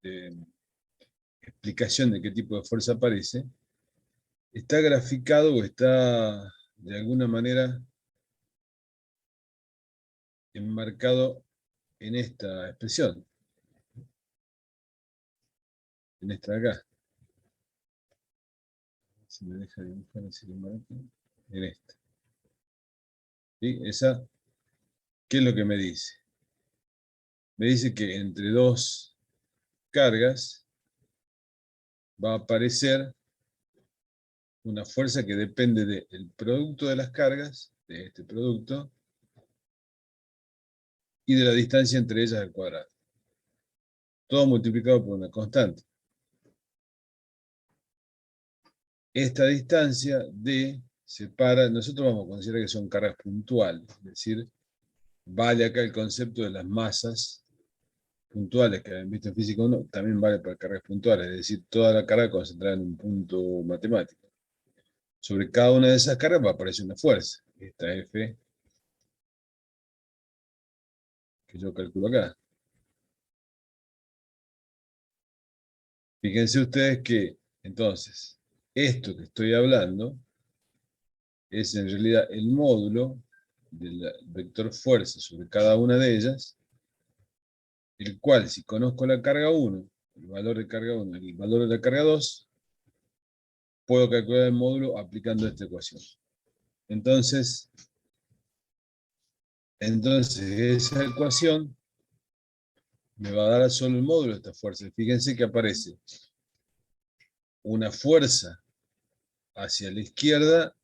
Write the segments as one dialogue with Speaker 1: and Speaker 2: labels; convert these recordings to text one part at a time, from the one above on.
Speaker 1: de explicación de qué tipo de fuerza aparece, está graficado o está de alguna manera enmarcado en esta expresión, en esta de acá. Si me deja dibujar así lo marco, en esta. ¿Sí? Esa, ¿qué es lo que me dice? Me dice que entre dos cargas va a aparecer una fuerza que depende del producto de las cargas, de este producto, y de la distancia entre ellas al cuadrado. Todo multiplicado por una constante. Esta distancia D separa, nosotros vamos a considerar que son cargas puntuales, es decir, vale acá el concepto de las masas puntuales que habían visto en física 1, también vale para cargas puntuales, es decir, toda la carga concentrada en un punto matemático. Sobre cada una de esas cargas va a aparecer una fuerza, esta F que yo calculo acá. Fíjense ustedes que, entonces, esto que estoy hablando es en realidad el módulo del vector fuerza sobre cada una de ellas, el cual, si conozco la carga 1, el valor de carga 1 y el valor de la carga 2, puedo calcular el módulo aplicando esta ecuación. Entonces esa ecuación me va a dar solo el módulo de esta fuerza. Fíjense que aparece una fuerza hacia la izquierda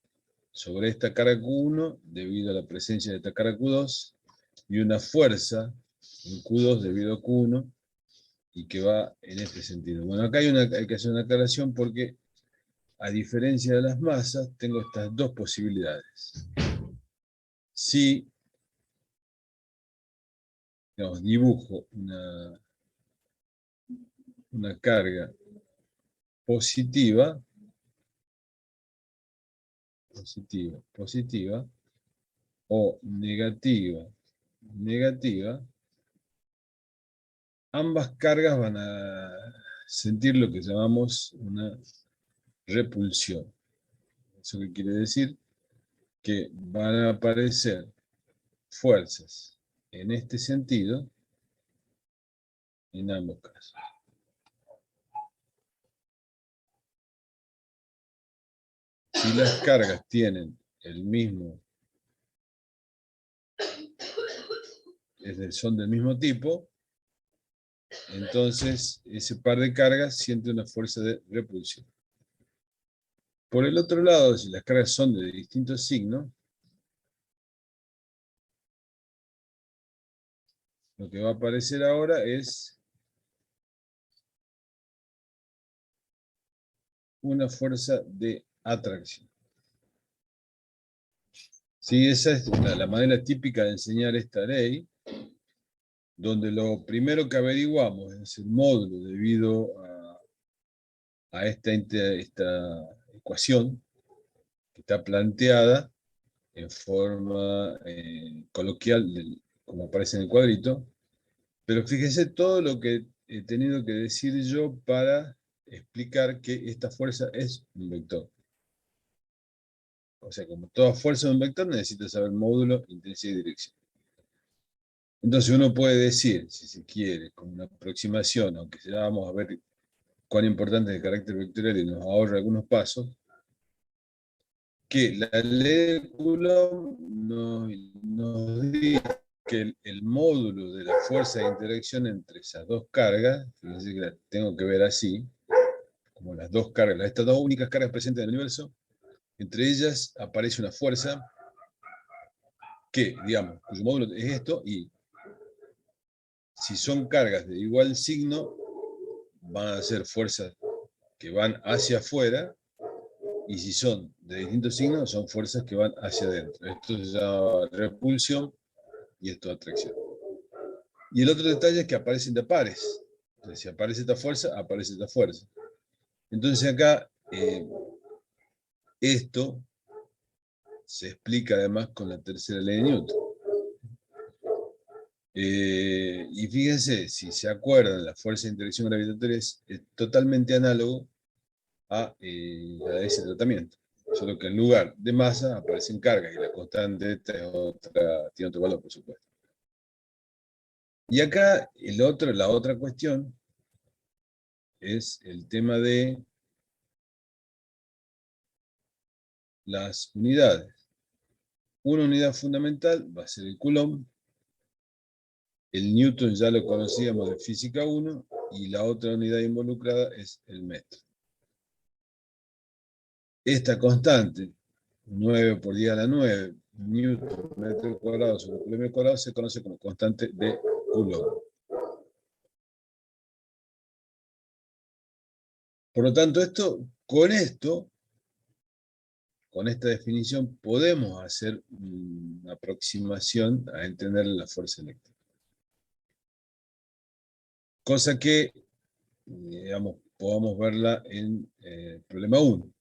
Speaker 1: sobre esta carga Q1 debido a la presencia de esta carga Q2 y una fuerza en Q2 debido a Q1 y que va en este sentido. Bueno, acá hay que hacer una aclaración porque a diferencia de las masas tengo estas dos posibilidades. Si digamos, dibujo una carga positiva, o negativa, ambas cargas van a sentir lo que llamamos una repulsión. ¿Eso qué quiere decir? Que van a aparecer fuerzas en este sentido en ambos casos. Si las cargas tienen el mismo, son del mismo tipo, entonces ese par de cargas siente una fuerza de repulsión. Por el otro lado, si las cargas son de distintos signos, lo que va a aparecer ahora es una fuerza de atracción. Sí, esa es la manera típica de enseñar esta ley, donde lo primero que averiguamos es el módulo debido a esta ecuación que está planteada en forma coloquial, como aparece en el cuadrito, pero fíjense todo lo que he tenido que decir yo para explicar que esta fuerza es un vector. O sea, como toda fuerza de un vector necesita saber módulo, intensidad y dirección. Entonces uno puede decir, si se quiere, con una aproximación, aunque ya vamos a ver cuán importante es el carácter vectorial y nos ahorra algunos pasos, que la ley de Coulomb nos dice que el módulo de la fuerza de interacción entre esas dos cargas, fíjense que la tengo que ver así, como las dos cargas, estas dos únicas cargas presentes en el universo, entre ellas aparece una fuerza que, digamos, cuyo módulo es esto, y si son cargas de igual signo, van a ser fuerzas que van hacia afuera, y si son de distintos signos, son fuerzas que van hacia adentro. Esto se llama repulsión y esto atracción. Y el otro detalle es que aparecen de pares. Entonces, si aparece esta fuerza, aparece esta fuerza. Entonces acá, esto se explica además con la tercera ley de Newton. Y fíjense, si se acuerdan, la fuerza de interacción gravitatoria es totalmente análogo a la de ese tratamiento. Solo que en lugar de masa aparecen cargas y la constante tiene otro valor, por supuesto. Y acá la otra cuestión es el tema de las unidades. Una unidad fundamental va a ser el Coulomb. El Newton ya lo conocíamos de física 1 y la otra unidad involucrada es el metro. Esta constante, 9 por 10 a la 9, Newton metro cuadrado sobre coulomb cuadrado, se conoce como constante de Coulomb. Por lo tanto, con esta definición, podemos hacer una aproximación a entender la fuerza eléctrica. Cosa que, digamos, podamos verla en problema 1.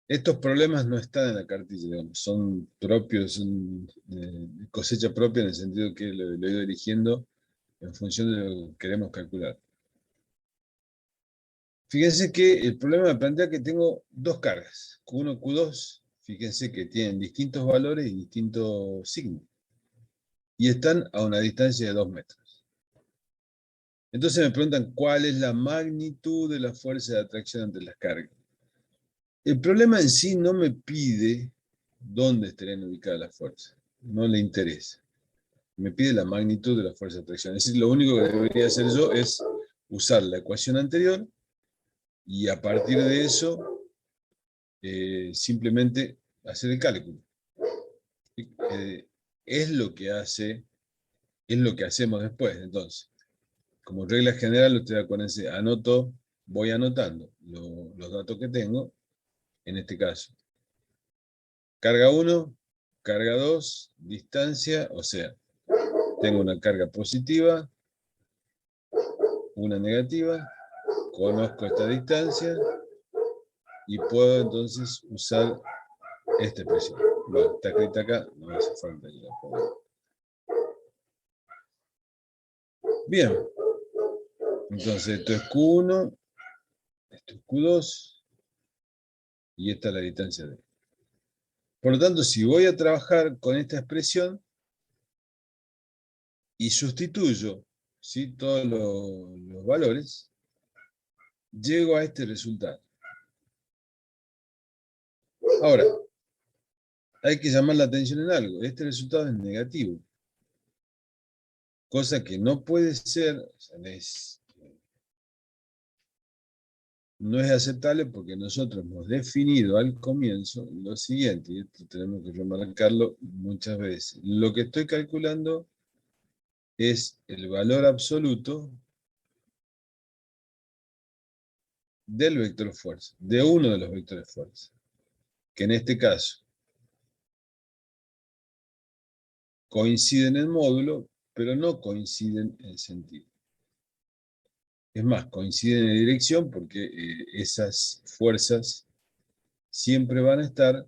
Speaker 1: Estos problemas no están en la cartilla, digamos, son propios, son cosecha propia en el sentido que lo he ido dirigiendo en función de lo que queremos calcular. Fíjense que el problema me plantea que tengo dos cargas, Q1 y Q2, fíjense que tienen distintos valores y distintos signos, y están a una distancia de 2 metros. Entonces me preguntan cuál es la magnitud de la fuerza de atracción entre las cargas. El problema en sí no me pide dónde estarían ubicadas las fuerzas, no le interesa. Me pide la magnitud de la fuerza de atracción. Es decir, lo único que debería hacer yo es usar la ecuación anterior y a partir de eso simplemente hacer el cálculo. Es lo que hacemos después. Entonces, como regla general, ustedes acuérdense, voy anotando los datos que tengo, en este caso. Carga 1, carga 2, distancia, o sea, tengo una carga positiva, una negativa, conozco esta distancia y puedo entonces usar esta expresión. Bueno, está escrita acá, no me hace falta que la ponga. Bien, entonces esto es Q1, esto es Q2 y esta es la distancia D. Por lo tanto, si voy a trabajar con esta expresión y sustituyo, ¿sí?, todos los valores, llego a este resultado. Ahora, hay que llamar la atención en algo. Este resultado es negativo. Cosa que no puede ser, o sea, no es aceptable porque nosotros hemos definido al comienzo lo siguiente, y esto tenemos que remarcarlo muchas veces. Lo que estoy calculando es el valor absoluto del vector fuerza, de uno de los vectores fuerza, que en este caso coinciden en módulo, pero no coinciden en sentido. Es más, coinciden en dirección porque esas fuerzas siempre van a estar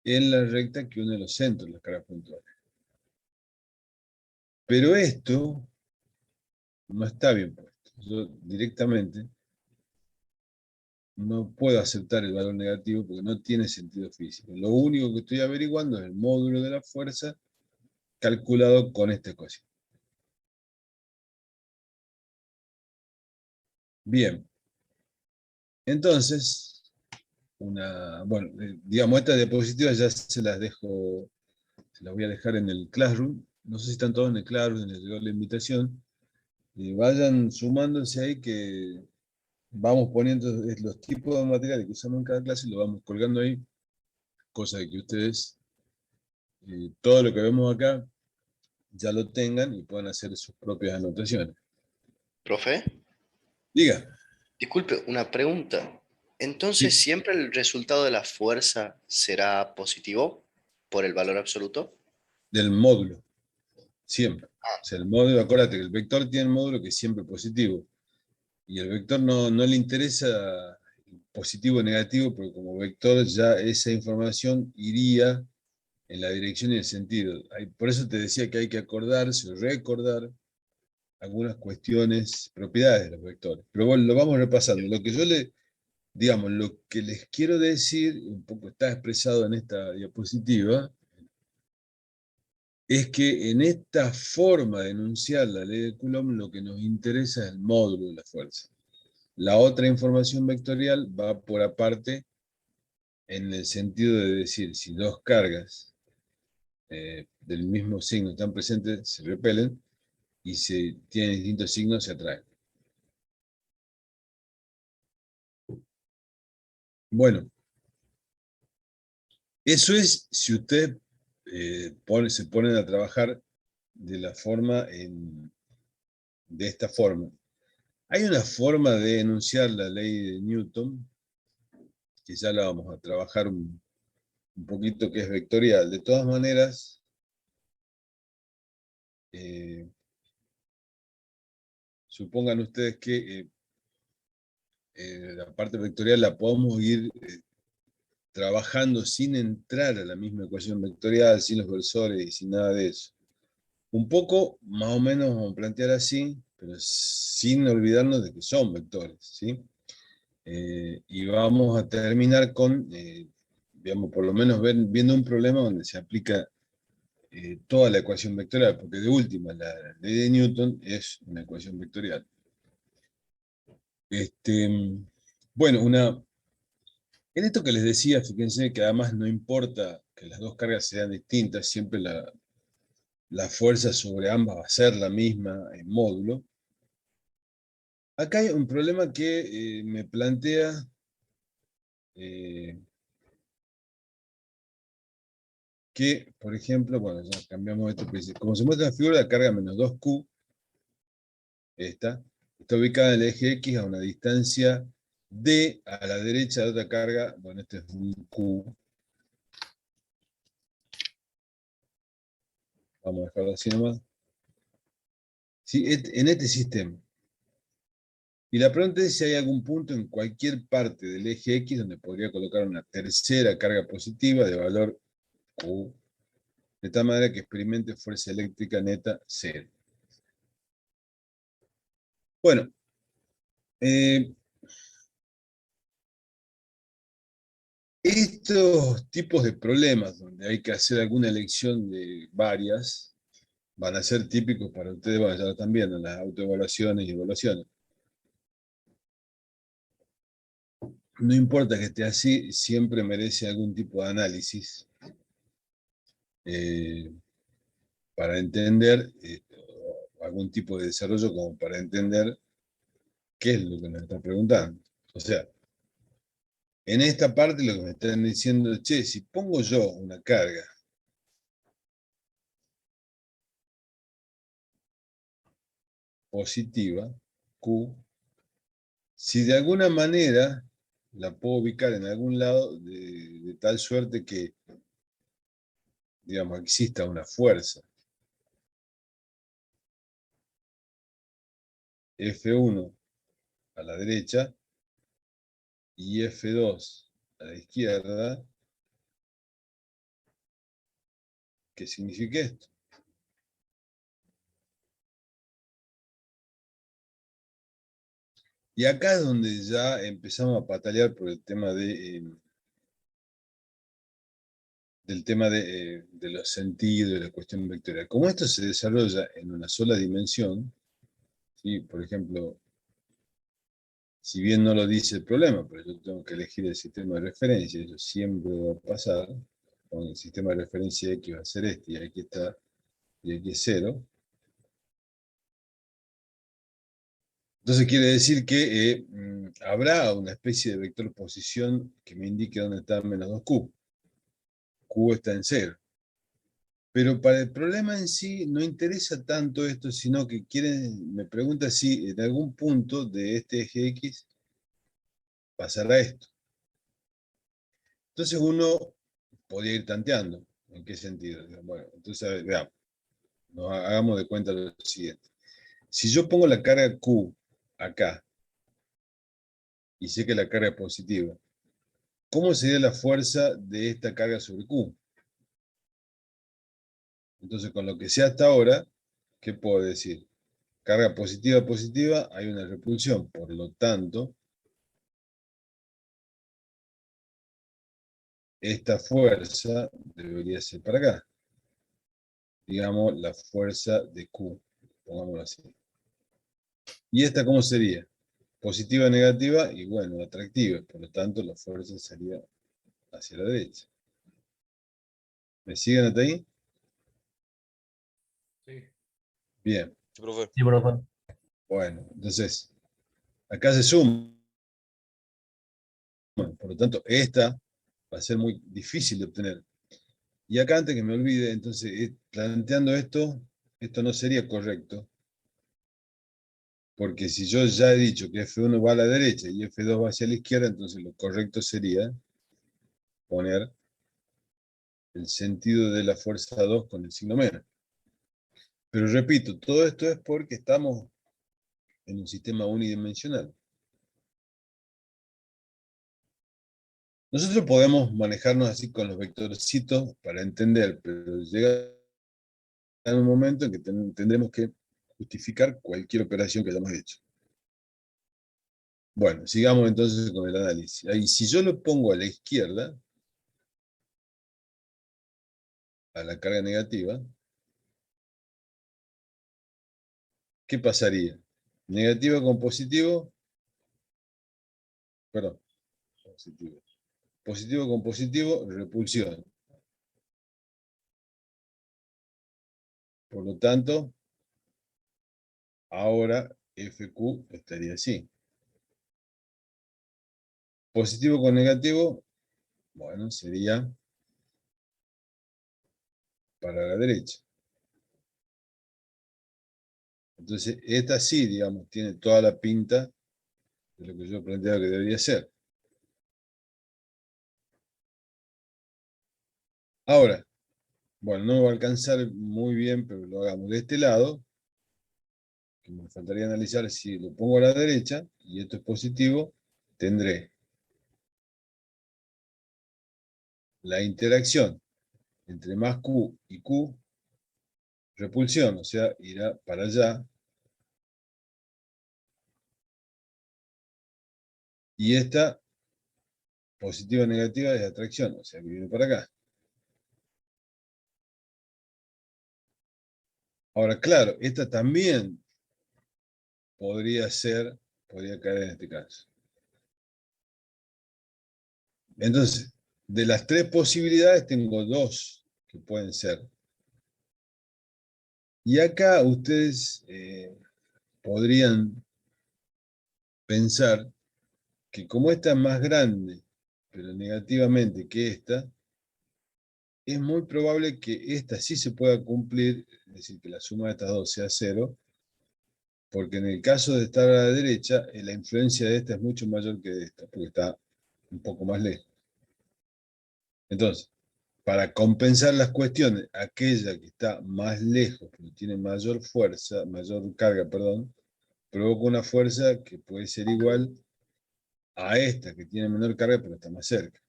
Speaker 1: en la recta que une los centros, las cargas puntuales. Pero esto no está bien puesto. Yo directamente no puedo aceptar el valor negativo porque no tiene sentido físico. Lo único que estoy averiguando es el módulo de la fuerza calculado con esta ecuación. Bien. Entonces, bueno, digamos, estas diapositivas ya se las voy a dejar en el Classroom. No sé si están todos en el Classroom, les llegó la invitación. Vayan sumándose ahí que vamos poniendo los tipos de materiales que usamos en cada clase y lo vamos colgando ahí, cosa de que ustedes, todo lo que vemos acá, ya lo tengan y puedan hacer sus propias anotaciones.
Speaker 2: Profe,
Speaker 1: Diga.
Speaker 2: disculpe, una pregunta. Entonces,
Speaker 1: Sí,
Speaker 2: ¿siempre el resultado de la fuerza será positivo por el valor absoluto?
Speaker 1: del módulo, siempre. O sea, el módulo, acuérdate que el vector tiene el módulo que es siempre positivo. Y el vector no le interesa positivo o negativo, porque como vector ya esa información iría en la dirección y el sentido. Por eso te decía que hay que acordarse o recordar algunas cuestiones, propiedades de los vectores. Pero bueno, lo vamos repasando. Lo que yo digamos, lo que les quiero decir, un poco está expresado en esta diapositiva, es que en esta forma de enunciar la ley de Coulomb lo que nos interesa es el módulo de la fuerza. La otra información vectorial va por aparte en el sentido de decir si dos cargas del mismo signo están presentes, se repelen, y si tienen distintos signos, se atraen. Bueno, eso es si ustedes se ponen a trabajar de la forma de esta forma. Hay una forma de enunciar la ley de Newton, que ya la vamos a trabajar un poquito, que es vectorial. De todas maneras, supongan ustedes que la parte vectorial la podemos ir trabajando sin entrar a la misma ecuación vectorial, sin los versores y sin nada de eso. Un poco, más o menos, vamos a plantear así, pero sin olvidarnos de que son vectores, ¿sí? Y vamos a terminar con, digamos, por lo menos viendo un problema donde se aplica toda la ecuación vectorial, porque de última, la ley de Newton es una ecuación vectorial. Bueno, en esto que les decía, fíjense que además no importa que las dos cargas sean distintas, siempre la fuerza sobre ambas va a ser la misma en módulo. Acá hay un problema que me plantea que, por ejemplo, bueno, ya cambiamos esto, como se muestra en la figura, la carga menos 2Q, esta, está ubicada en el eje X a una distancia D a la derecha de otra carga, bueno, este es un Q, vamos a dejarlo así nomás, ¿sí? En este sistema. Y la pregunta es si hay algún punto en cualquier parte del eje X donde podría colocar una tercera carga positiva de valor Q, de tal manera que experimente fuerza eléctrica neta cero. Bueno, estos tipos de problemas donde hay que hacer alguna elección de varias van a ser típicos para ustedes, bueno, ya lo están viendo en las autoevaluaciones y evaluaciones. No importa que esté así, siempre merece algún tipo de análisis eh, para entender, algún tipo de desarrollo como para entender qué es lo que nos están preguntando. O sea, en esta parte lo que me están diciendo es, che, si pongo yo una carga positiva, Q, si de alguna manera la puedo ubicar en algún lado de tal suerte que, digamos, exista una fuerza F1 a la derecha y F2 a la izquierda, ¿qué significa esto? Y acá es donde ya empezamos a patalear por el tema del tema de los sentidos, de la cuestión vectorial. Como esto se desarrolla en una sola dimensión, ¿sí? Por ejemplo, si bien no lo dice el problema, pero yo tengo que elegir el sistema de referencia, eso siempre va a pasar, con el sistema de referencia X va a ser este, y aquí está, y aquí es 0. Entonces quiere decir que habrá una especie de vector posición que me indique dónde está menos 2Q. Q está en 0. Pero para el problema en sí no interesa tanto esto, sino que me pregunta si en algún punto de este eje X pasará esto. Entonces uno podría ir tanteando. ¿En qué sentido? Bueno, entonces veamos, hagamos de cuenta lo siguiente. Si yo pongo la carga Q acá y sé que la carga es positiva, ¿cómo sería la fuerza de esta carga sobre Q? Entonces, con lo que sé hasta ahora, ¿qué puedo decir? Carga positiva, positiva, hay una repulsión. Por lo tanto, esta fuerza debería ser para acá. Digamos, la fuerza de Q, pongámoslo así. ¿Y esta cómo sería? Positiva, negativa y bueno, atractiva. Por lo tanto, la fuerza sería hacia la derecha. ¿Me siguen hasta ahí?
Speaker 3: Sí.
Speaker 1: Bien.
Speaker 4: Sí, profe.
Speaker 3: Sí, profe.
Speaker 1: Bueno, entonces, acá se suma. Por lo tanto, esta va a ser muy difícil de obtener. Y acá, antes que me olvide, entonces, planteando esto, esto no sería correcto. Porque si yo ya he dicho que F1 va a la derecha y F2 va hacia la izquierda, entonces lo correcto sería poner el sentido de la fuerza 2 con el signo menos. Pero repito, todo esto es porque estamos en un sistema unidimensional. Nosotros podemos manejarnos así con los vectorcitos para entender, pero llega un momento en que tendremos que justificar cualquier operación que hayamos hecho. Bueno, sigamos entonces con el análisis. Ahí, si yo lo pongo a la izquierda, a la carga negativa, ¿qué pasaría? Negativo con positivo, perdón, positivo. Positivo con positivo, repulsión. Por lo tanto, ahora FQ estaría así. Positivo con negativo, bueno, sería para la derecha. Entonces, esta sí, digamos, tiene toda la pinta de lo que yo planteaba que debería ser. Ahora, bueno, no me va a alcanzar muy bien, pero lo hagamos de este lado, que me faltaría analizar si lo pongo a la derecha, y esto es positivo, tendré la interacción entre más Q y Q, repulsión, o sea, irá para allá, y esta positiva o negativa es atracción, o sea, que viene para acá. Ahora, claro, esta también podría caer en este caso. Entonces, de las tres posibilidades tengo dos que pueden ser. Y acá ustedes podrían pensar que como esta es más grande, pero negativamente que esta, es muy probable que esta sí se pueda cumplir, es decir, que la suma de estas dos sea cero, porque en el caso de estar a la derecha, la influencia de esta es mucho mayor que de esta, porque está un poco más lejos. Entonces, para compensar las cuestiones, aquella que está más lejos, pero tiene mayor fuerza, mayor carga, perdón, provoca una fuerza que puede ser igual a esta, que tiene menor carga, pero está más cerca.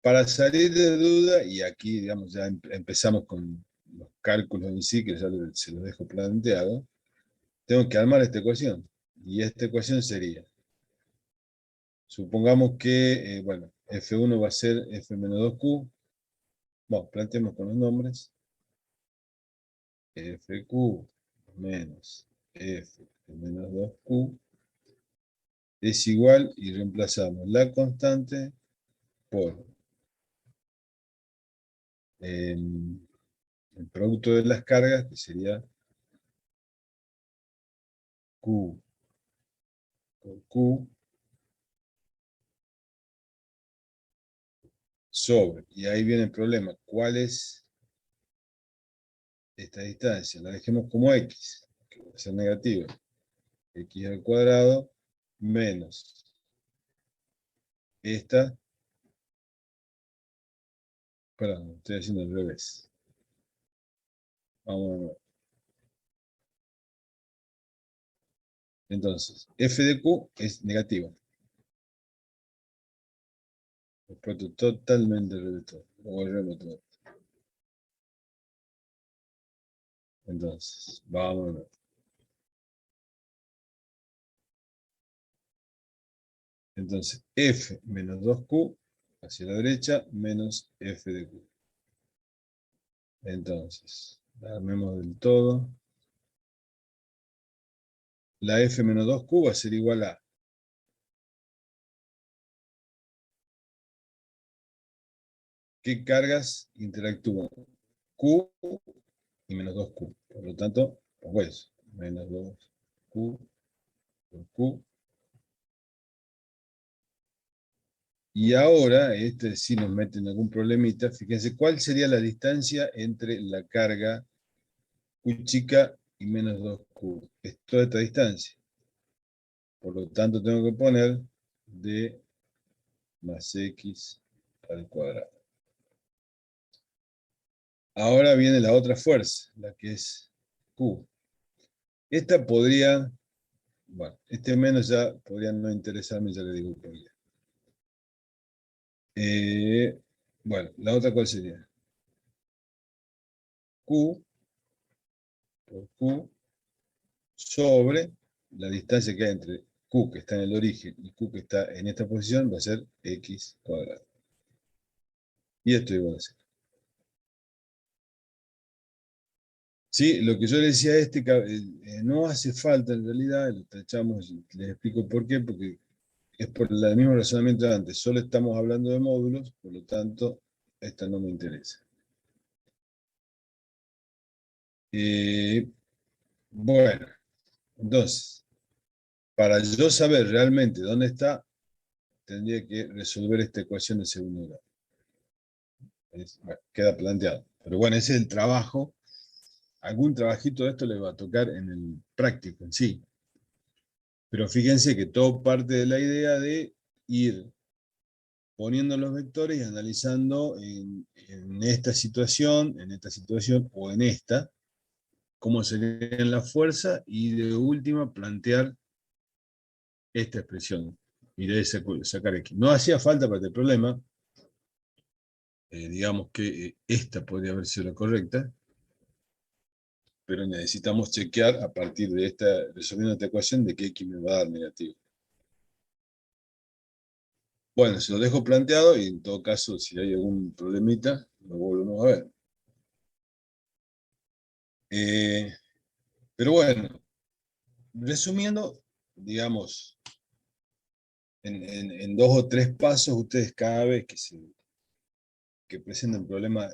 Speaker 1: Para salir de duda, y aquí digamos, ya empezamos con los cálculos en sí, que ya se los dejo planteado, tengo que armar esta ecuación. Y esta ecuación sería, supongamos que, bueno, F1 va a ser F menos 2Q. Bueno, planteemos con los nombres. FQ menos F menos 2Q es igual, y reemplazamos la constante por el producto de las cargas, que sería Q por Q sobre, y ahí viene el problema, ¿cuál es esta distancia? La dejemos como X, que va a ser negativa, X al cuadrado menos esta, perdón, estoy haciendo al revés. Vamos a ver. Entonces, f de q es negativa. Expuesto totalmente al revés. Lo volvemos todo. Entonces, vamos. Entonces, F menos 2Q hacia la derecha menos F de Q. Entonces, armemos del todo. La F menos 2Q va a ser igual a ¿qué cargas interactúan? Q y menos 2Q. Por lo tanto, pues, menos 2Q por Q. Y ahora, este sí nos mete en algún problemita. Fíjense, ¿cuál sería la distancia entre la carga Q chica y menos 2Q? Es toda esta distancia. Por lo tanto, tengo que poner D más X al cuadrado. Ahora viene la otra fuerza, la que es Q. Esta podría, bueno, este menos ya podría no interesarme, ya le digo por qué. Bueno, la otra cuál sería? Q por Q sobre la distancia que hay entre Q que está en el origen y Q que está en esta posición va a ser X cuadrado. Y esto igual a 0. Sí, lo que yo le decía a no hace falta en realidad, lo tachamos, les explico por qué, porque es por el mismo razonamiento de antes, solo estamos hablando de módulos, por lo tanto, esta no me interesa. Bueno, entonces, para yo saber realmente dónde está, tendría que resolver esta ecuación de segundo grado. Bueno, queda planteado. Pero bueno, ese es el trabajo. Algún trabajito de esto le va a tocar en el práctico en sí. Pero fíjense que todo parte de la idea de ir poniendo los vectores y analizando en esta situación o en esta, cómo serían la fuerza y de última plantear esta expresión. Y de sacar X. No hacía falta para este problema, digamos que esta podría haber sido la correcta, pero necesitamos chequear a partir de esta, resolviendo esta ecuación, de que X me va a dar negativo. Bueno, se lo dejo planteado y en todo caso, si hay algún problemita, lo volvemos a ver. Pero bueno, resumiendo, digamos, en 2 o 3 pasos, ustedes cada vez que presenten un problema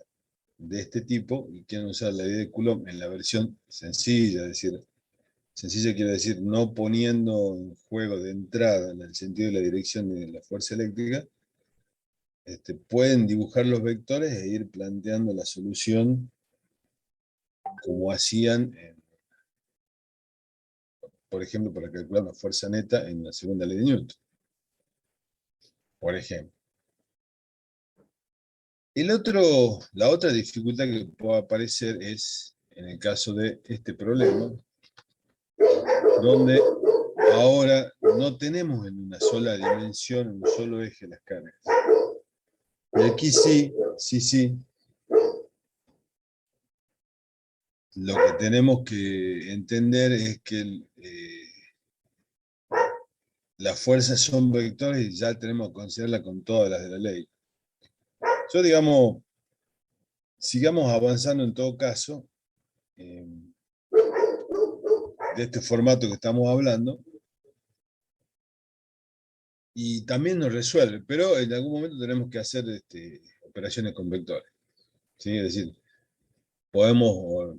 Speaker 1: de este tipo y quieran usar la idea de Coulomb en la versión sencilla, es decir, sencilla quiere decir no poniendo en juego de entrada en el sentido de la dirección de la fuerza eléctrica, pueden dibujar los vectores e ir planteando la solución como hacían, por ejemplo, para calcular la fuerza neta en la segunda ley de Newton. Por ejemplo. La otra dificultad que puede aparecer es en el caso de este problema, donde ahora no tenemos en una sola dimensión, en un solo eje las cargas. Y aquí sí, lo que tenemos que entender es que las fuerzas son vectores y ya tenemos que considerarlas con todas las de la ley. Yo, digamos, sigamos avanzando en todo caso, de este formato que estamos hablando, y también nos resuelve, pero en algún momento tenemos que hacer operaciones con vectores. ¿Sí? Es decir, podemos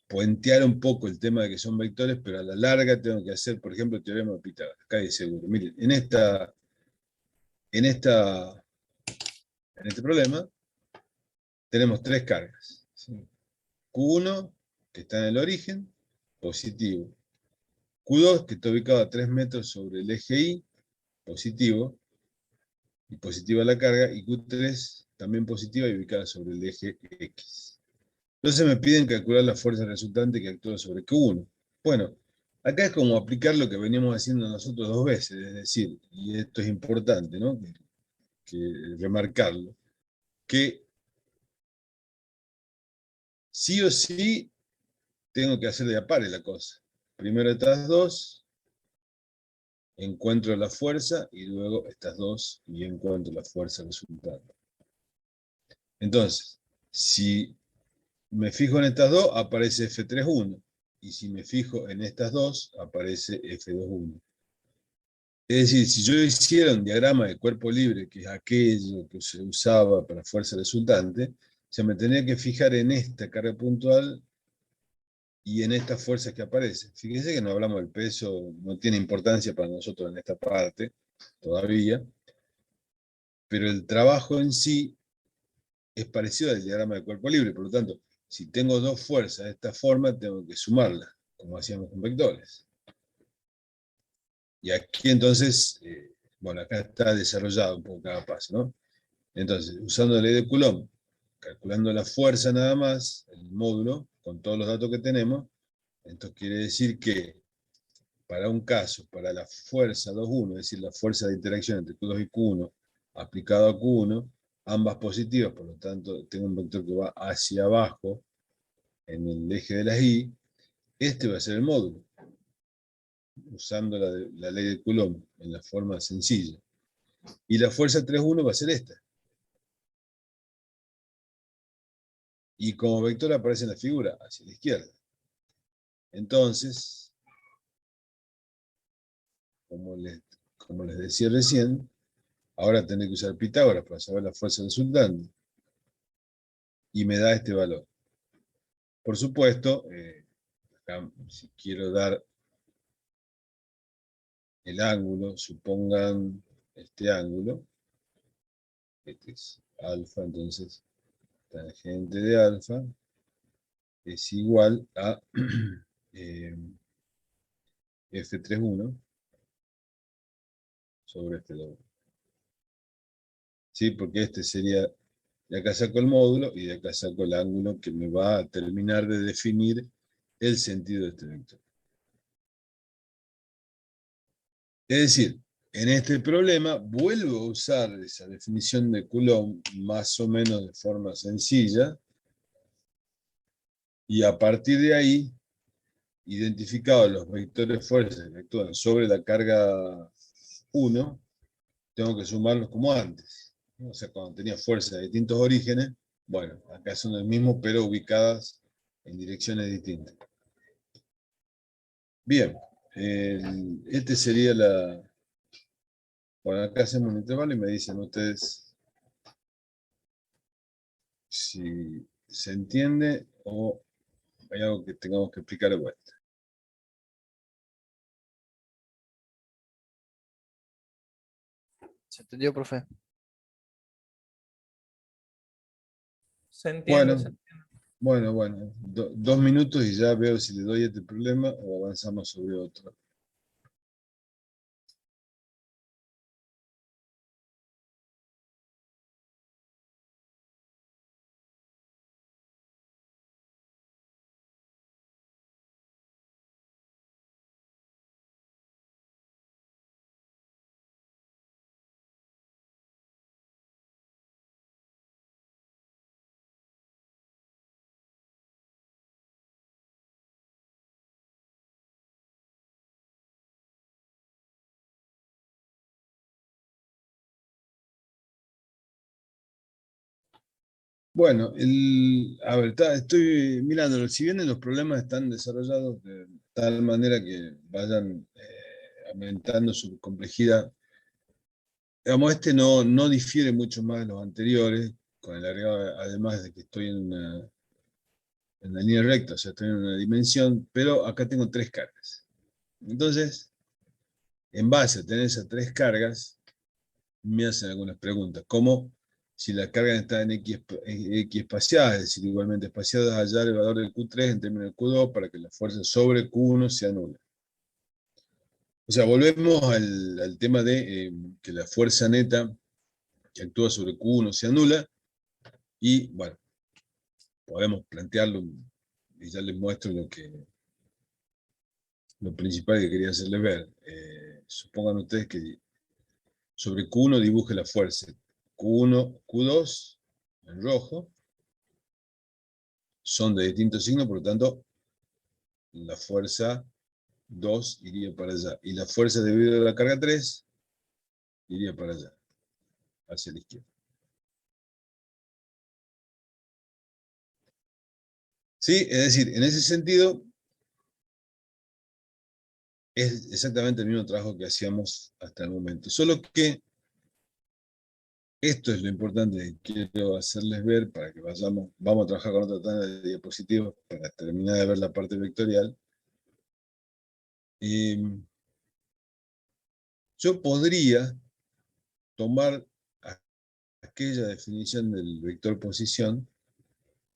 Speaker 1: puentear un poco el tema de que son vectores, pero a la larga tengo que hacer, por ejemplo, el teorema de Pitágoras. Acá hay seguro. Miren, en este problema tenemos 3 cargas. ¿Sí? Q1, que está en el origen, positivo. Q2, que está ubicado a 3 metros sobre el eje Y, positivo, y positiva la carga, y Q3 también positiva y ubicada sobre el eje X. Entonces me piden calcular la fuerza resultante que actúa sobre Q1. Bueno, acá es como aplicar lo que veníamos haciendo nosotros 2 veces, es decir, y esto es importante, ¿no? que remarcarlo, que sí o sí tengo que hacer de a pares la cosa. Primero estas dos, encuentro la fuerza, y luego estas dos, y encuentro la fuerza resultante. Entonces, si me fijo en estas dos, aparece F3.1. Y si me fijo en estas dos, aparece F2.1. Es decir, si yo hiciera un diagrama de cuerpo libre, que es aquello que se usaba para fuerza resultante, se me tenía que fijar en esta carga puntual y en estas fuerzas que aparecen. Fíjense que no hablamos del peso, no tiene importancia para nosotros en esta parte, todavía, pero el trabajo en sí es parecido al diagrama de cuerpo libre. Por lo tanto, si tengo dos fuerzas de esta forma, tengo que sumarlas, como hacíamos con vectores. Y aquí entonces, bueno, acá está desarrollado un poco cada paso, ¿no? Entonces, usando la ley de Coulomb, calculando la fuerza nada más, el módulo, con todos los datos que tenemos, esto quiere decir que para un caso, para la fuerza 2.1, es decir, la fuerza de interacción entre Q2 y Q1, aplicado a Q1, ambas positivas, por lo tanto, tengo un vector que va hacia abajo en el eje de las Y, este va a ser el módulo, usando la ley de Coulomb en la forma sencilla. Y la fuerza 3.1 va a ser esta. Y como vector aparece en la figura, hacia la izquierda. Entonces, como les decía recién, ahora tendré que usar Pitágoras para saber la fuerza resultante. Y me da este valor. Por supuesto, acá, si quiero dar el ángulo, supongan este ángulo, este es alfa, entonces tangente de alfa es igual a F3.1 sobre este doble. ¿Sí? Porque este sería, de acá saco el módulo y de acá saco el ángulo que me va a terminar de definir el sentido de este vector. Es decir, en este problema vuelvo a usar esa definición de Coulomb más o menos de forma sencilla y a partir de ahí, identificados los vectores fuerzas que actúan sobre la carga 1, tengo que sumarlos como antes. O sea, cuando tenía fuerzas de distintos orígenes, bueno, acá son el mismo, pero ubicadas en direcciones distintas. Bien, este sería la... Bueno, acá hacemos un intervalo y me dicen ustedes si se entiende o hay algo que tengamos que explicar de vuelta.
Speaker 3: ¿Se entendió, profe?
Speaker 4: Se entiende.
Speaker 1: Bueno, bueno. 2 minutos y ya veo si le doy este problema o avanzamos sobre otro. Bueno, a ver, estoy mirando, si bien los problemas están desarrollados de tal manera que vayan aumentando su complejidad, digamos, este no difiere mucho más de los anteriores, con el agregado, además de que estoy en una línea recta, o sea, estoy en una dimensión, pero acá tengo 3 cargas. Entonces, en base a tener esas 3 cargas, me hacen algunas preguntas, como si la carga está en X espaciada, es decir, igualmente espaciada, hallar el valor del Q3 en términos de Q2 para que la fuerza sobre Q1 sea nula. O sea, volvemos al tema de que la fuerza neta que actúa sobre Q1 sea nula, y bueno, podemos plantearlo, y ya les muestro lo principal que quería hacerles ver. Supongan ustedes que sobre Q1 dibuje la fuerza. Q1, Q2, en rojo, son de distintos signos, por lo tanto, la fuerza 2 iría para allá. Y la fuerza debido a la carga 3 iría para allá, hacia la izquierda. ¿Sí? Es decir, en ese sentido, es exactamente el mismo trabajo que hacíamos hasta el momento. Solo que esto es lo importante que quiero hacerles ver para que vamos a trabajar con otra tanda de diapositivas para terminar de ver la parte vectorial. Yo podría tomar aquella definición del vector posición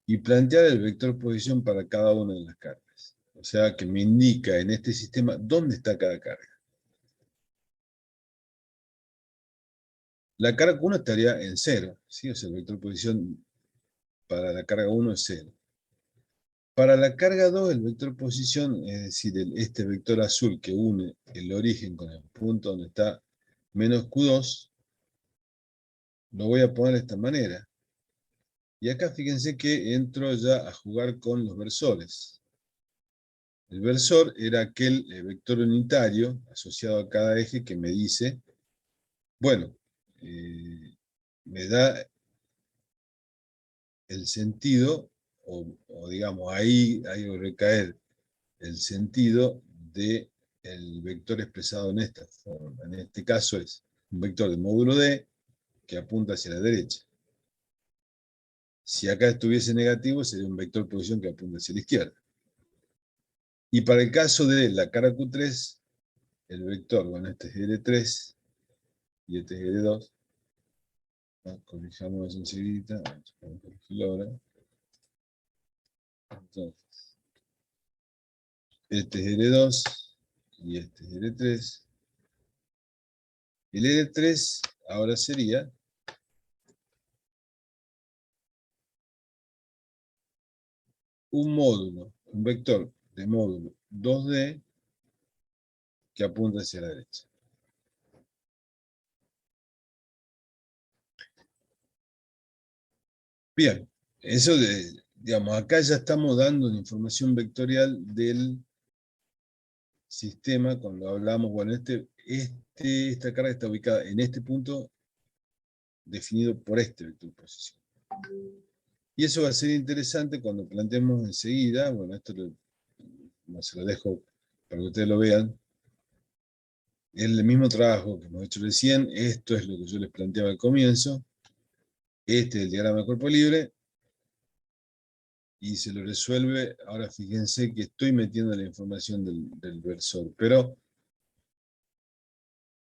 Speaker 1: y plantear el vector posición para cada una de las cargas. O sea, que me indica en este sistema dónde está cada carga. La carga 1 estaría en 0, ¿sí? O sea, el vector posición para la carga 1 es 0. Para la carga 2, el vector posición, es decir, este vector azul que une el origen con el punto donde está menos Q2, lo voy a poner de esta manera. Y acá fíjense que entro ya a jugar con los versores. El versor era aquel vector unitario asociado a cada eje que me dice, bueno, me da el sentido, o digamos, ahí hay que recaer el sentido del vector expresado en esta forma. En este caso es un vector de módulo D que apunta hacia la derecha. Si acá estuviese negativo, sería un vector posición que apunta hacia la izquierda. Y para el caso de la cara Q3, el vector, bueno, este es L3 y este es L2. Corrijamos eso enseguida. Vamos a corregirlo ahora. Entonces, este es L2 y este es L3. El L3 ahora sería un módulo, un vector de módulo 2D que apunta hacia la derecha. Bien, eso digamos, acá ya estamos dando una información vectorial del sistema cuando hablamos, bueno, esta carga está ubicada en este punto definido por este vector posición. Y eso va a ser interesante cuando planteemos enseguida, bueno, esto no se lo dejo para que ustedes lo vean, el mismo trabajo que hemos hecho recién, esto es lo que yo les planteaba al comienzo, este es el diagrama de cuerpo libre, y se lo resuelve, ahora fíjense que estoy metiendo la información del versor, pero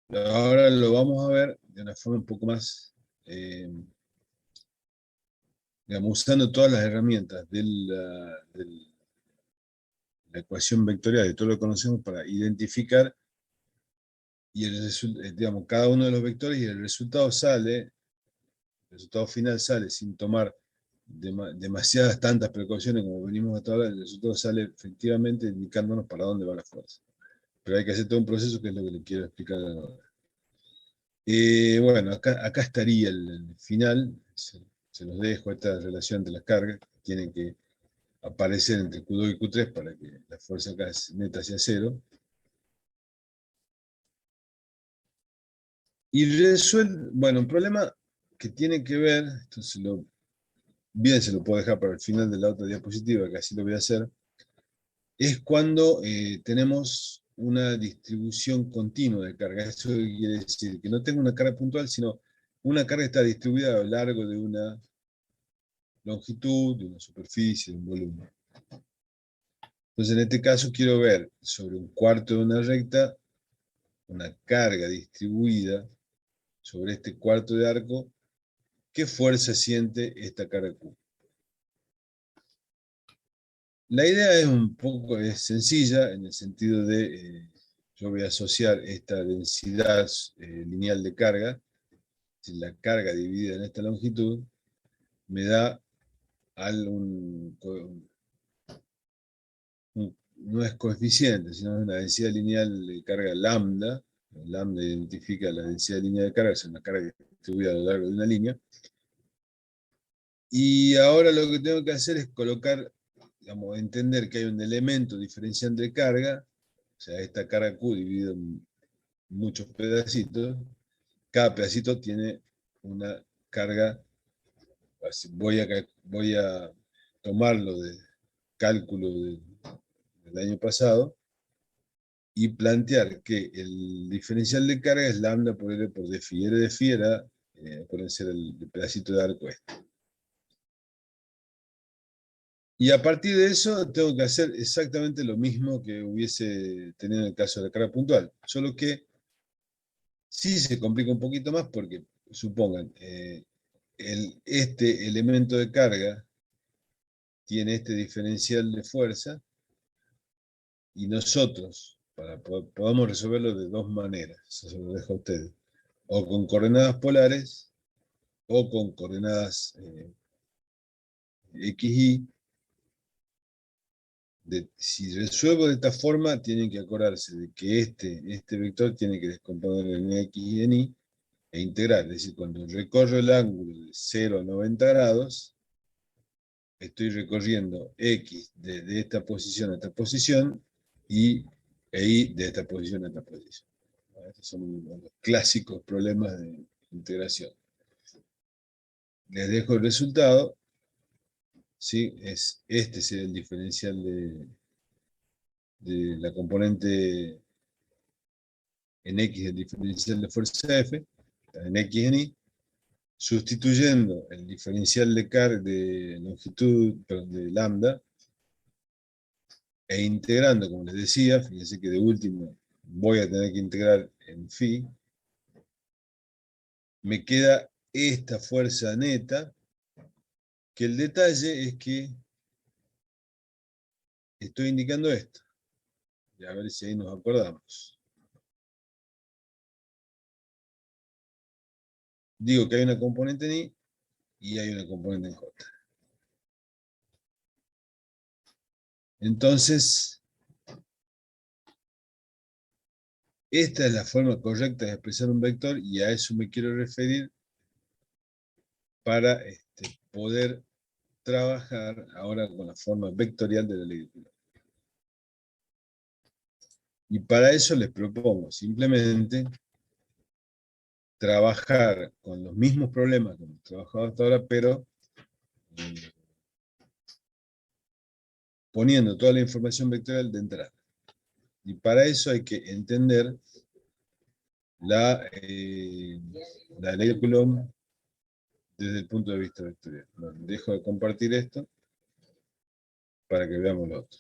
Speaker 1: ahora lo vamos a ver de una forma un poco más, digamos, usando todas las herramientas de la ecuación vectorial, de todo lo que conocemos para identificar, y digamos, cada uno de los vectores, y el resultado final sale sin tomar demasiadas tantas precauciones como venimos hasta ahora, el resultado sale efectivamente indicándonos para dónde va la fuerza. Pero hay que hacer todo un proceso que es lo que le quiero explicar ahora. Bueno, acá estaría el final, se los dejo esta relación entre las cargas, que tienen que aparecer entre Q2 y Q3 para que la fuerza acá es neta hacia cero. Y resuelve, bueno, un problema que tiene que ver, esto bien se lo puedo dejar para el final de la otra diapositiva, que así lo voy a hacer, es cuando tenemos una distribución continua de carga. Eso quiere decir que no tengo una carga puntual, sino una carga está distribuida a lo largo de una longitud, de una superficie, de un volumen. Entonces, en este caso quiero ver sobre un cuarto de una recta una carga distribuida sobre este cuarto de arco. ¿Qué fuerza siente esta carga Q? La idea es un poco sencilla en el sentido de yo voy a asociar esta densidad lineal de carga, si la carga dividida en esta longitud me da no es coeficiente, sino es una densidad lineal de carga lambda. Lambda identifica la densidad lineal de carga, es una carga distribuida a lo largo de una línea. Y ahora lo que tengo que hacer es colocar digamos, entender que hay un elemento diferencial de carga, o sea, esta carga Q dividido en muchos pedacitos, cada pedacito tiene una carga, voy a tomarlo de cálculo del año pasado, y plantear que el diferencial de carga es lambda por L por d phi. R de phi era, acuérdense, el pedacito de arco este. Y a partir de eso tengo que hacer exactamente lo mismo que hubiese tenido en el caso de la carga puntual, solo que sí se complica un poquito más porque, supongan, este elemento de carga tiene este diferencial de fuerza y nosotros, podamos resolverlo de dos maneras, eso se lo dejo a ustedes, o con coordenadas polares o con coordenadas x, y. Si resuelvo de esta forma, tienen que acordarse de que este vector tiene que descomponer en x y en y e integrar. Es decir, cuando recorro el ángulo de 0 a 90 grados, estoy recorriendo x desde esta posición a esta posición y y de esta posición a esta posición. Estos son los clásicos problemas de integración. Les dejo el resultado. ¿Sí? Este es el diferencial de la componente en X, el diferencial de fuerza F, en X en Y, sustituyendo el diferencial de carga de longitud, perdón, de lambda, e integrando, como les decía, fíjense que de último voy a tener que integrar en phi, me queda esta fuerza neta, que el detalle es que estoy indicando esto. Y a ver si ahí nos acordamos. Digo que hay una componente en Y y hay una componente en J. Entonces, esta es la forma correcta de expresar un vector y a eso me quiero referir para poder trabajar ahora con la forma vectorial de la ley de Coulomb. Y para eso les propongo simplemente trabajar con los mismos problemas que hemos trabajado hasta ahora, pero poniendo toda la información vectorial de entrada. Y para eso hay que entender la ley de Coulomb desde el punto de vista vectorial. Bueno, dejo de compartir esto para que veamos lo otro.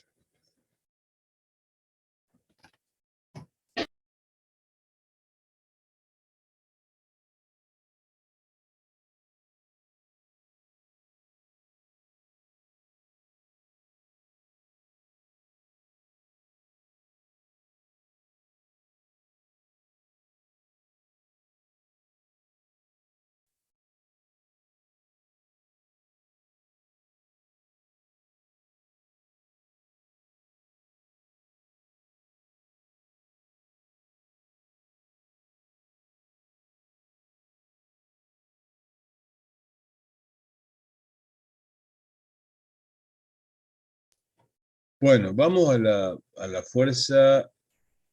Speaker 1: Bueno, vamos a la fuerza,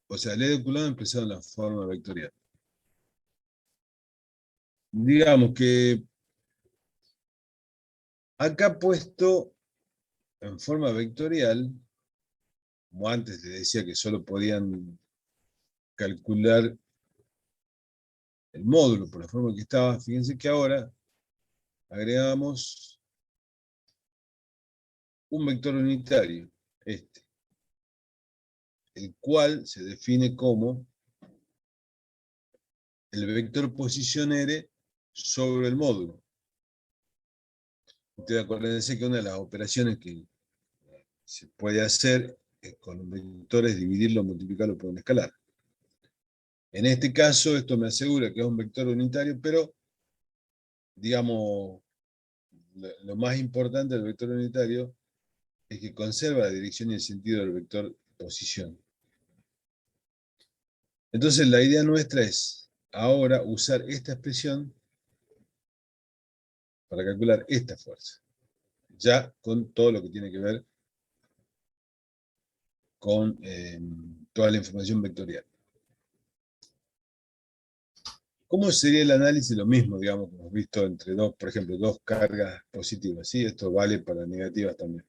Speaker 1: o sea, la ley de Coulomb empezó en la forma vectorial. Digamos que acá puesto en forma vectorial, como antes les decía que solo podían calcular el módulo por la forma que estaba, fíjense que ahora agregamos un vector unitario, el cual se define como el vector posición R sobre el módulo. Ustedes acuérdense que una de las operaciones que se puede hacer con los vectores es dividirlo o multiplicarlo por un escalar. En este caso, esto me asegura que es un vector unitario, pero, digamos, lo más importante del vector unitario es que conserva la dirección y el sentido del vector posición. Entonces, la idea nuestra es ahora usar esta expresión para calcular esta fuerza, ya con todo lo que tiene que ver con toda la información vectorial. ¿Cómo sería el análisis? Lo mismo, digamos, que hemos visto entre dos, por ejemplo, dos cargas positivas, ¿sí? Esto vale para negativas también.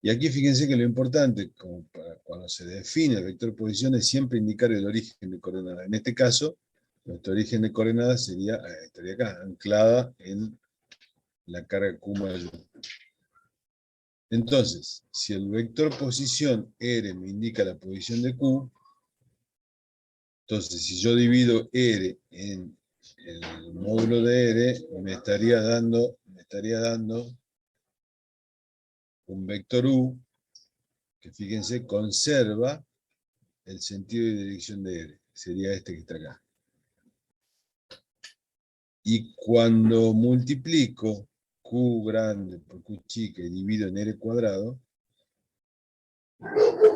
Speaker 1: Y aquí fíjense que lo importante, como cuando se define el vector de posición, es siempre indicar el origen de coordenada. En este caso, nuestro origen de coordenada estaría acá, anclada en la carga Q mayor. Entonces, si el vector posición R me indica la posición de Q, entonces si yo divido R en el módulo de R, me estaría dando un vector U, que fíjense, conserva el sentido y dirección de R. Sería este que está acá. Y cuando multiplico Q grande por Q chica y divido en R cuadrado,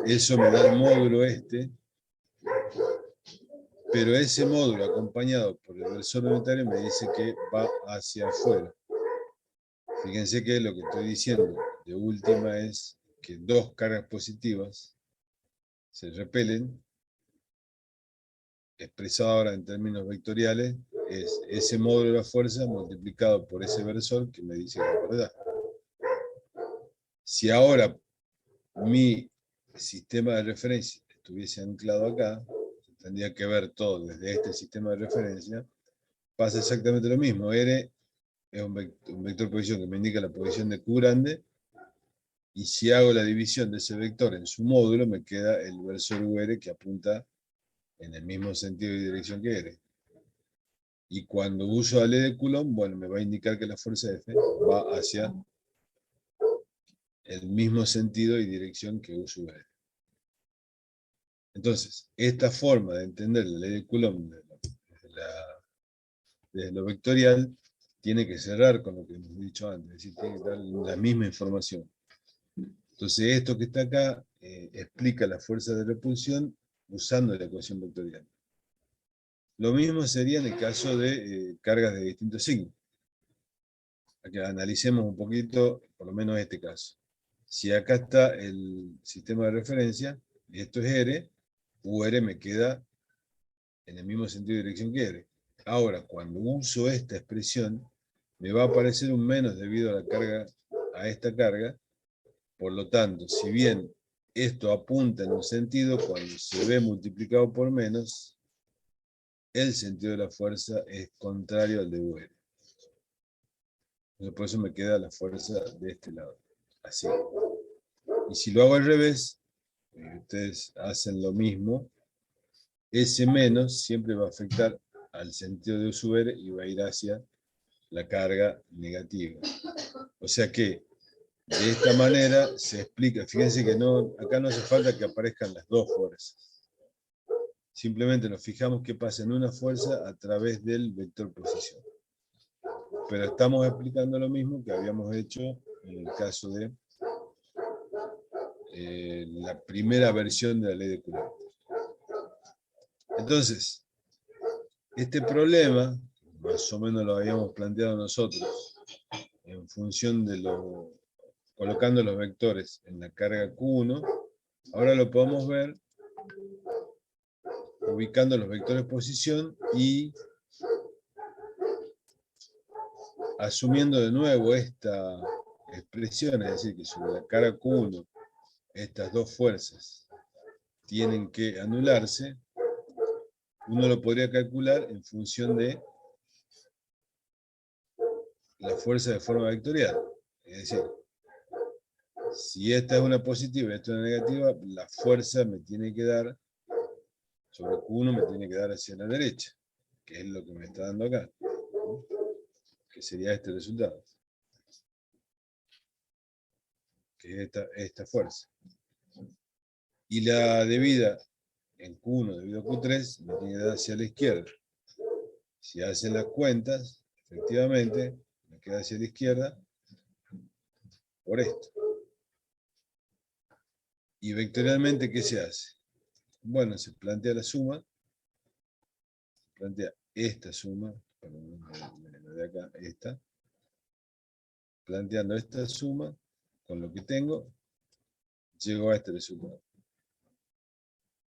Speaker 1: eso me da el módulo este, pero ese módulo acompañado por el versor unitario me dice que va hacia afuera. Fíjense que lo que estoy diciendo de última es que dos cargas positivas se repelen. Expresado ahora en términos vectoriales, es ese módulo de la fuerza multiplicado por ese versor que me dice que es verdad. Si ahora mi sistema de referencia estuviese anclado acá, tendría que ver todo desde este sistema de referencia, pasa exactamente lo mismo. R es un vector de posición que me indica la posición de Q grande, y si hago la división de ese vector en su módulo, me queda el versor UR que apunta en el mismo sentido y dirección que R. Y cuando uso la ley de Coulomb, bueno, me va a indicar que la fuerza F va hacia el mismo sentido y dirección que U sub R. Entonces, esta forma de entender la ley de Coulomb desde lo vectorial tiene que cerrar con lo que hemos dicho antes, es decir, tiene que dar la misma información. Entonces, esto que está acá explica la fuerza de repulsión usando la ecuación vectorial. Lo mismo sería en el caso de cargas de distintos signos. Aquí analicemos un poquito, por lo menos este caso. Si acá está el sistema de referencia, y esto es R, UR me queda en el mismo sentido de dirección que R. Ahora, cuando uso esta expresión, me va a aparecer un menos debido a la carga, a esta carga. Por lo tanto, si bien esto apunta en un sentido, cuando se ve multiplicado por menos, el sentido de la fuerza es contrario al de UR. Por eso me queda la fuerza de este lado, así. Y si lo hago al revés, ustedes hacen lo mismo, ese menos siempre va a afectar al sentido de U sub R y va a ir hacia la carga negativa. O sea que de esta manera se explica, fíjense que acá no hace falta que aparezcan las dos fuerzas. Simplemente nos fijamos qué pasa en una fuerza a través del vector posición. Pero estamos explicando lo mismo que habíamos hecho en el caso de la primera versión de la ley de Coulomb. Entonces, este problema, más o menos lo habíamos planteado nosotros, en función de colocando los vectores en la carga Q1, ahora lo podemos ver ubicando los vectores de posición y asumiendo de nuevo esta expresión, es decir, que sobre la carga Q1 estas dos fuerzas tienen que anularse. Uno lo podría calcular en función de la fuerza de forma vectorial. Es decir, si esta es una positiva y esta es una negativa, la fuerza me tiene que dar, sobre Q1 me tiene que dar hacia la derecha, que es lo que me está dando acá, que sería este resultado, que es esta fuerza. Y la debida en Q1 debido a Q3 me tiene que dar hacia la izquierda. Si hacen las cuentas, efectivamente, me queda hacia la izquierda por esto. Y vectorialmente, ¿qué se hace? Bueno, se plantea la suma, se plantea esta suma, de acá, esta, planteando esta suma, con lo que tengo, llego a este resultado.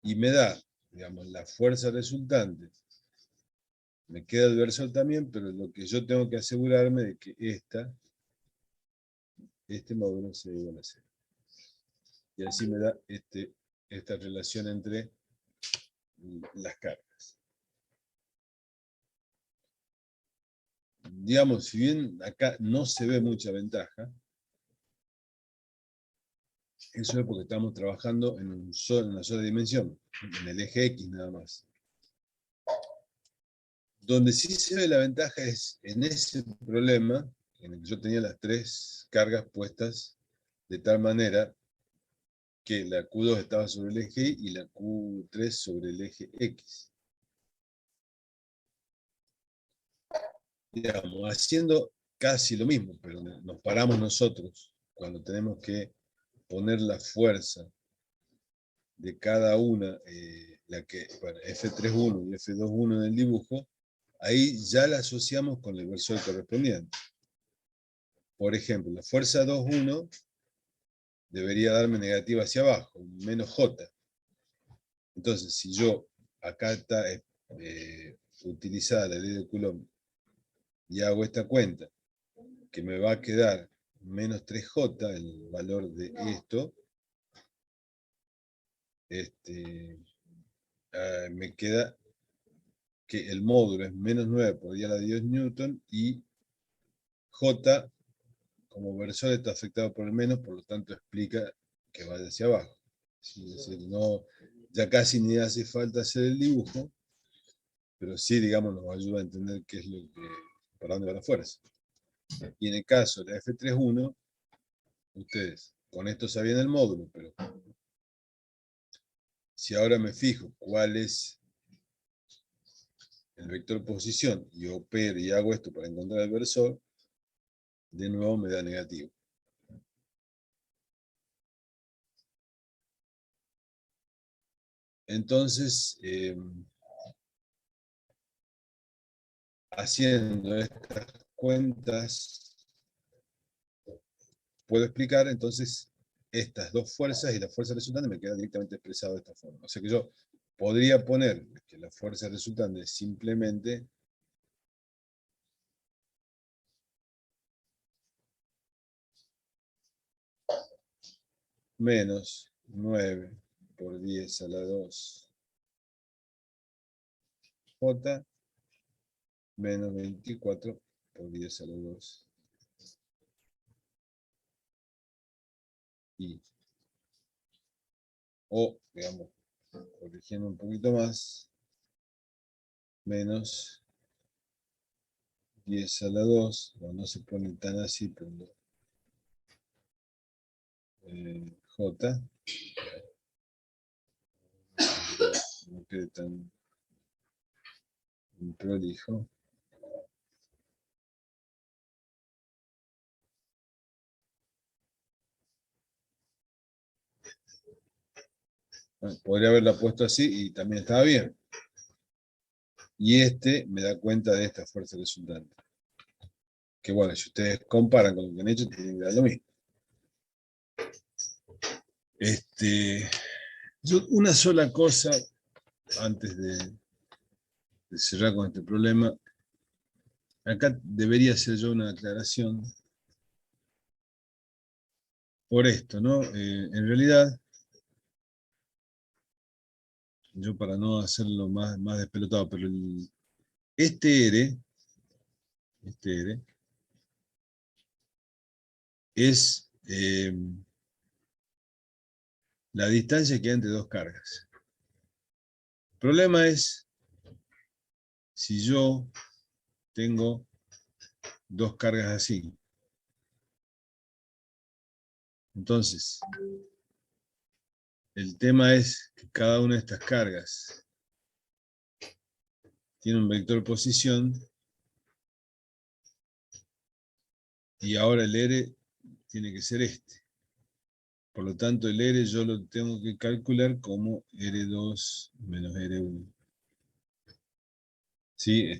Speaker 1: y me da, digamos, la fuerza resultante. Me queda el versor también, pero lo que yo tengo que asegurarme de que este módulo sea igual a 0. Y así me da esta relación entre las cargas. Digamos, si bien acá no se ve mucha ventaja, eso es porque estamos trabajando en una sola dimensión, en el eje X nada más. Donde sí se ve la ventaja es en ese problema, en el que yo tenía las 3 cargas puestas de tal manera que la Q2 estaba sobre el eje Y y la Q3 sobre el eje X. Digamos, haciendo casi lo mismo, pero nos paramos nosotros cuando tenemos que poner la fuerza de cada una, bueno, F3.1 y F2.1 en el dibujo, ahí ya la asociamos con el versor correspondiente. Por ejemplo, la fuerza 2.1 debería darme negativa hacia abajo, menos J. Entonces, si yo, acá está utilizada la ley de Coulomb, y hago esta cuenta, que me va a quedar menos 3J, el valor de esto, me queda que el módulo es menos 9 por 10 a la 10 Newton, y J, como versor, está afectado por el menos, por lo tanto explica que vaya hacia abajo. ¿Sí? Es decir, no, ya casi ni hace falta hacer el dibujo, pero sí, digamos, nos ayuda a entender qué es para dónde va la fuerza. Y en el caso de la F3.1, ustedes con esto sabían el módulo, pero si ahora me fijo cuál es el vector posición y opero y hago esto para encontrar el versor, de nuevo me da negativo. Entonces, haciendo estas cuentas, puedo explicar entonces estas dos fuerzas, y la fuerza resultante me queda directamente expresado de esta forma. O sea que yo podría poner que la fuerza resultante es simplemente menos 9 por 10 a la 2 J menos 24 por 10 a la 2 I. O, digamos, corrigiendo un poquito más, menos 10 a la 2, no se pone tan así, pero J, no quede tan prolijo. Bueno, podría haberla puesto así y también estaba bien. Y me da cuenta de esta fuerza resultante. Que bueno, si ustedes comparan con lo que han hecho, tienen que dar lo mismo. Una sola cosa antes de cerrar con este problema. Acá debería hacer yo una aclaración por esto, ¿no? En realidad, yo para no hacerlo más despelotado, pero este R es la distancia que hay entre dos cargas. El problema es si yo tengo dos cargas así. Entonces, el tema es que cada una de estas cargas tiene un vector posición, y ahora el R tiene que ser este. Por lo tanto, el R yo lo tengo que calcular como R2 menos R1. ¿Sí?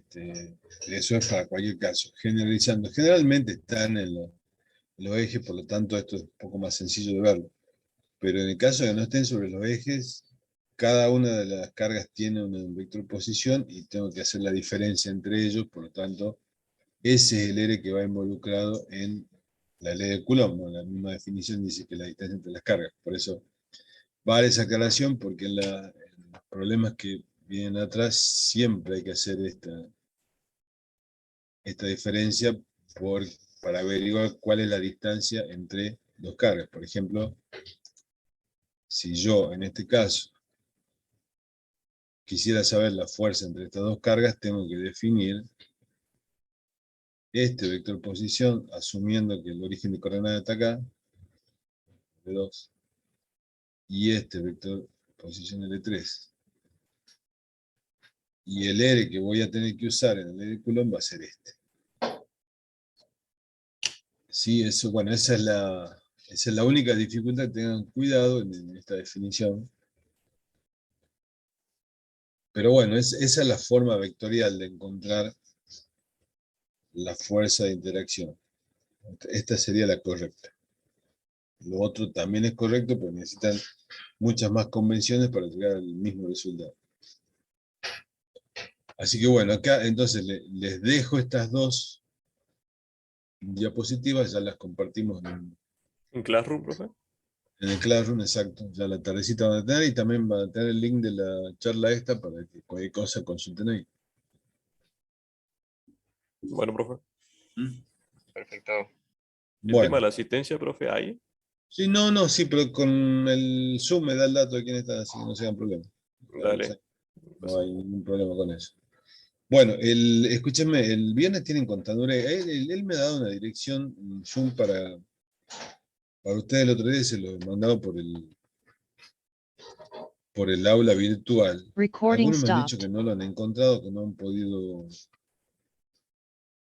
Speaker 1: Eso es para cualquier caso. Generalizando. Generalmente están en los ejes, por lo tanto esto es un poco más sencillo de verlo. Pero en el caso de que no estén sobre los ejes, cada una de las cargas tiene un vector posición y tengo que hacer la diferencia entre ellos, por lo tanto, ese es el R que va involucrado en la ley de Coulomb, ¿no? La misma definición dice que la distancia entre las cargas. Por eso vale esa aclaración, porque en los problemas que vienen atrás siempre hay que hacer esta diferencia para averiguar cuál es la distancia entre dos cargas. Por ejemplo, si yo en este caso quisiera saber la fuerza entre estas dos cargas, tengo que definir este vector posición, asumiendo que el origen de coordenada está acá, L2, y este vector posición L3. Y el R que voy a tener que usar en el R de Coulomb va a ser este. Sí, eso, bueno, esa es la única dificultad, tengan cuidado en esta definición. Pero bueno, esa es la forma vectorial de encontrar la fuerza de interacción. Esta sería la correcta. Lo otro también es correcto, pero necesitan muchas más convenciones para llegar al mismo resultado. Así que bueno, acá entonces les dejo estas dos diapositivas, ya las compartimos
Speaker 3: ¿En Classroom, profe?
Speaker 1: en el Classroom, exacto. Ya la tardecita van a tener y también van a tener el link de la charla esta para que cualquier cosa consulten ahí.
Speaker 3: Bueno, profe.
Speaker 2: Perfecto.
Speaker 3: El tema de
Speaker 1: Bueno,
Speaker 3: la asistencia, profe, ahí.
Speaker 1: sí, no, sí, pero con el Zoom me da el dato de quién está, así que no se hagan problemas.
Speaker 3: Dale.
Speaker 1: No hay ningún problema con eso. Bueno, escúchenme, el viernes tienen contadores. Él me ha dado una dirección Zoom para ustedes el otro día, se lo he mandado por el aula virtual.
Speaker 5: Recording
Speaker 1: Algunos me han dicho
Speaker 5: stopped.
Speaker 1: que no lo han encontrado, que no han podido